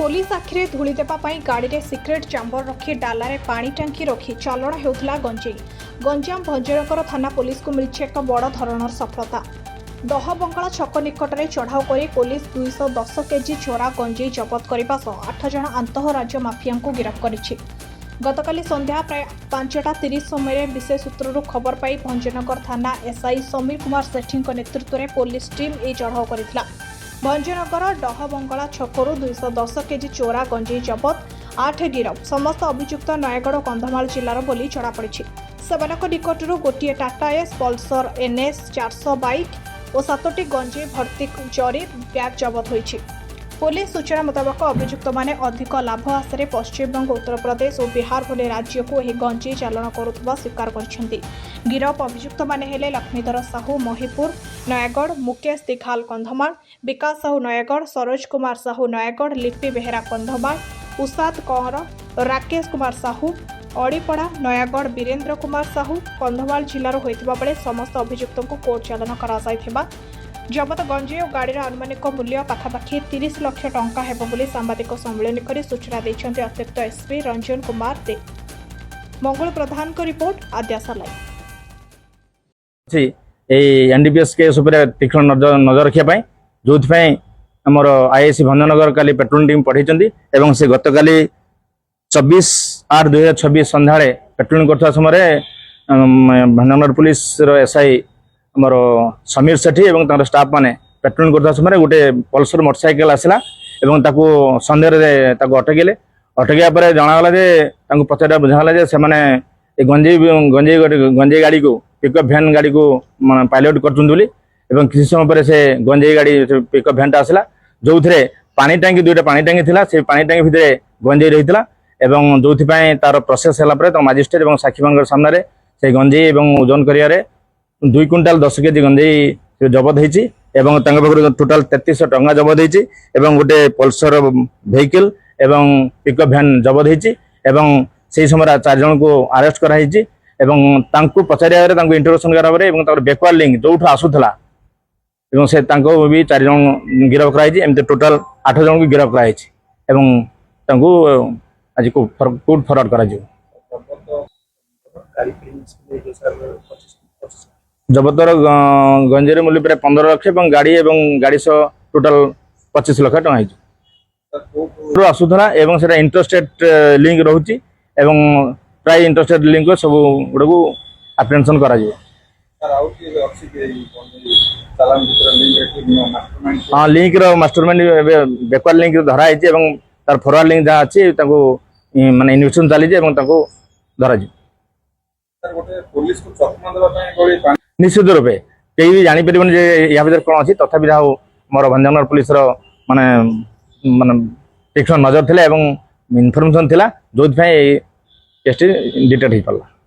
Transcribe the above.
Police आखिरे धूली देवाई गाड़ी में सिक्रेट चैम्बर रखी डालारे पानी टांकी रखी चालाण होता गंजेई। गंजाम भंजनगर थाना पुलिस को मिली एक बड़ धरणर सफलता। दहबंगाला छक निकट में चढ़ाऊ कर पुलिस 210 केजी चोरा गंजेई जबत करने सह 8 जन आंतरराज्य माफिया को गिरफ्त कर गतकाली संध्या प्राय 5:30 समय विशेष सूत्रु खबर पाई भंजनगर थाना एसआई समीर कुमार सेठी नेतृत्व में पुलिस टीम यह चढ़ाऊ करथिला। भंजनगर डहबंगाला छकरू 210 केजी चोरा गंजेई जबत 8 गिरफ। समस्त अभियुक्त नयगढ़ और कंधमाल जिलार बोली जनापड़ी। सेमानक निकटरू गोटे Tata S Pulsar NS 400 bike और 7टी गंजेई भर्ती जरी बैग जबत होईछि। पुलिस सूचना मुताबक अभियुक्त माने अधिक लाभ आशारे पश्चिमबंग, उत्तर प्रदेश और बिहार भली राज्य को यह गंजेई चालाण करुवा स्वीकार कर गिरफ अभियुक्त माने हेले लक्ष्मीधर साहू महिपुर नयगढ़, मुकेश दिघाल कंधमाल, विकास साहू नयगढ़, सरोज कुमार साहू नयगढ़, लिपि बेहेरा कंधमाल, उषाद कौर, राकेश कुमार साहू अड़ीपड़ा नयगढ़, वीरेन्द्र कुमार साहू कंधमाल जिलार होइतिबा बेले समस्त अभियुक्तों को कोर्ट चालाण करा जबत गंजेई और गाड़ीर अनुमानिक मूल्य पाखापाखि 30 लाख टंका हेबो बोली सांबादिक सम्मेलन करी सूचना दैछन्ते अतिरिक्त एसपी रंजन कुमार दे। मंगल प्रधान को रिपोर्ट आद्यासा लाइव। एनडीपीएस केस तीक्ष्ण नजर रखा जो आमर आईआईसी भंजनगर काली पेट्रोलिंग टीम पठाई से गत काली 24/8/2026 संध्या पेट्रोलिंग करता समय भंजनगर पुलिस एसआई आमर समीर सेठी और स्टाफ माने पेट्रोलिंग करता समय गोटे पल्सर मोटरसाइकेल आसला सन्देह अटकले अटकवा जनागला पचार बुझाला गंजेई गाड़ी को पिकअप भैन गाड़ी को पायलट कर किसी समय पर से गंजेई गाड़ी पिकअप भैन आसला जो थे पानी टांकी 2टा पानी टांकी थिला से पानी टांकी भितर गंजेई रही एवं जो तार प्रोसेस है मजिस्ट्रेट और साक्षी मान सामने से गंजेई ओजन कर 2 क्विंटाल 10 केजी गंजेई जबत होती टोटाल 3300 टंका जबत होती गोटे पल्सर व्हीकल एवं पिकअप भैन जबत होती से समय 4 जन को अरेस्ट कराई पचार इंटरोगेशन करार बैकवर्ड लिंक जो आसूला से भी 4 जन गिरफ कराई एमती टोटाल 8 जन को गिरफ कराई आज कोर्ट फरवर्ड कर जबतर गंजेई मूल्य प्राय 15 लाख गाड़ी गाड़ी सह टोटाल 25 लाख टंका आसूला से इंटरस्टेट लिंक रोचे प्राय इंटरस्टेट लिंक सब गुड़ा को एप्रिहेंशन कर हाँ लिंक मास्टरमाइंड बैकवर्ड लिंक धराई तार फरवर्ड लिंक जहाँ अच्छी माने इन्वेस्टिगेशन चली धरा निश्चित रूपे कहीं भी जापर या भर कौन अच्छी तथापि मोर भंजनगर पुलिस माने माने तीक्ष्ण नजर थिला इनफर्मेशन थिला जो केस डिटेक्ट हो पारा।